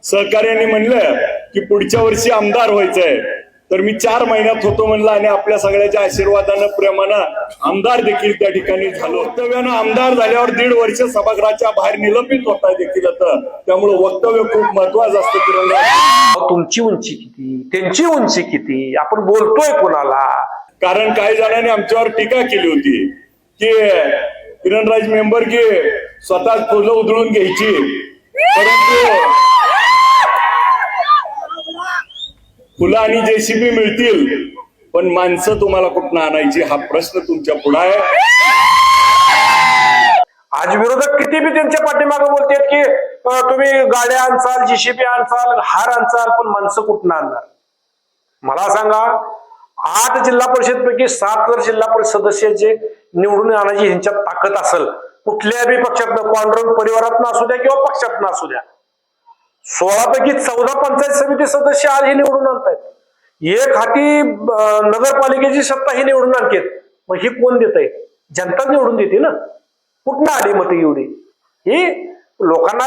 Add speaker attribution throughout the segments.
Speaker 1: सहकार्याने म्हणलं की पुढच्या वर्षी आमदार व्हायचंय, तर मी 4 महिन्यात होतो म्हणलं आणि आपल्या सगळ्याच्या आशीर्वादानं प्रेमानं आमदार देखील त्या ठिकाणी झालो. वक्तव्यानं आमदार झाल्यावर 1.5 वर्ष सभागृहाच्या बाहेर निलंबित होता देखील, त्यामुळे वक्तव्य खूप महत्वाचं असतं. किरण,
Speaker 2: तुमची उंची किती, त्यांची उंची किती, आपण बोलतोय कोणाला?
Speaker 1: कारण काही जणांनी आमच्यावर टीका केली होती की किरणराज मेंबर की स्वतःच फुलं उधळून घ्यायची, परंतु फुलं आणि जेसीबी मिळतील पण माणसं तुम्हाला कुठं आणायची हा प्रश्न तुमच्या पुढे आहे.
Speaker 2: आज विरोधक किती बी त्यांच्या पाठीमागे बोलतात की तुम्ही गाड्या आणचाल, जेसीबी आणचाल, हार आणचाल, पण माणसं कुठं आणणार? मला सांगा, 8 जिल्हा परिषद पैकी 7 जर जिल्हा परिषद सदस्याचे निवडून आणायची ह्यांच्यात ताकद असेल, कुठल्या बी पक्षातनं, पांडुरंग परिवारातनं असू द्या किंवा पक्षातनं असू द्या, 16 पैकी 14 पंचायत समिती सदस्य आज हे निवडून आणतायत. एक हाती नगरपालिकेची सत्ता ही निवडून आणतात. मग ही कोण देत आहे? जनता निवडून देते ना. कुठनं आली मत एवढी? ही लोकांना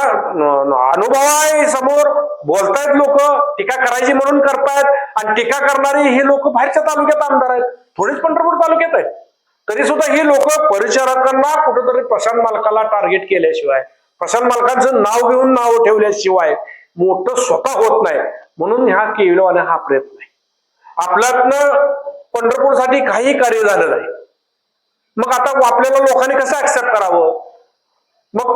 Speaker 2: अनुभव आहे, समोर बोलतायत, लोक टीका करायची म्हणून करतायत, आणि टीका करणारी ही लोक बाहेरच्या तालुक्यात आमदार आहेत, थोडीच पंढरपूर तालुक्यात आहेत. तरी सुद्धा ही लोक परिचारकांना कुठेतरी प्रशांत मालकाला टार्गेट केल्याशिवाय, प्रशांत मालकांचं नाव घेऊन नाव ठेवल्याशिवाय मोठं स्वतः होत नाही. म्हणून ह्या केविलवाल्या हा प्रयत्न आहे. आपल्यातनं पंढरपूरसाठी काही कार्य झालं नाही. मग आता आपल्याला लोकांनी कसं ऍक्सेप्ट करावं? मग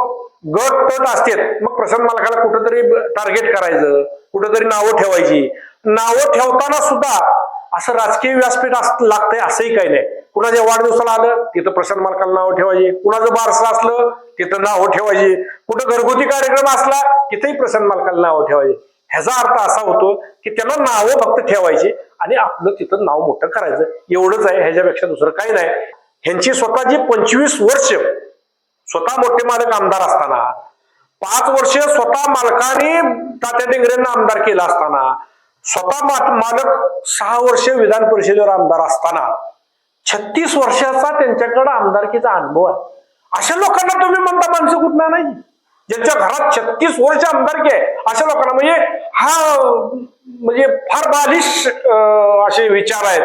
Speaker 2: गट तट असतात, मग प्रशांत मालकाला कुठेतरी टार्गेट करायचं, कुठेतरी नावं ठेवायची. नावं ठेवताना सुद्धा असं राजकीय व्यासपीठ लागतंय असंही काही नाही. कुणाच्या वाढदिवसाला आलं तिथं प्रशांत मालकाला नावं ठेवायची, कुणाचं बारसं असलं तिथं नावं ठेवायची, कुठं घरगुती कार्यक्रम असला तिथेही प्रशांत मालकाला नावं ठेवायची. ह्याचा अर्थ असा होतो की त्यांना नावं फक्त ठेवायची आणि आपलं तिथं नाव मोठं करायचं, एवढंच आहे. ह्याच्यापेक्षा दुसरं काही नाही. ह्यांची स्वतःची 25 वर्ष स्वतः मोठे मालक आमदार असताना, 5 वर्ष स्वतः मालकाने तात्या टिंगरेंना आमदार केला असताना, स्वतः मालक 6 वर्ष विधान परिषदेवर आमदार असताना, 36 वर्षाचा त्यांच्याकडे आमदारकीचा अनुभव आहे. अशा लोकांना तुम्ही म्हणता माणसं कुठं नाही, ज्यांच्या घरात 36 वर्ष आमदारकी आहे, अशा लोकांना म्हणजे फार बालिश असे विचार आहेत.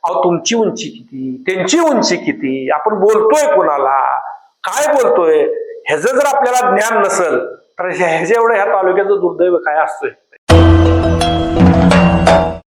Speaker 2: अहो, तुमची उंची किती, त्यांची उंची किती, आपण बोलतोय कोणाला, काय बोलतोय, ह्याचं जर आपल्याला ज्ञान नसेल तर ह्याच्या एवढं ह्या तालुक्याचं दुर्दैव काय असतंय.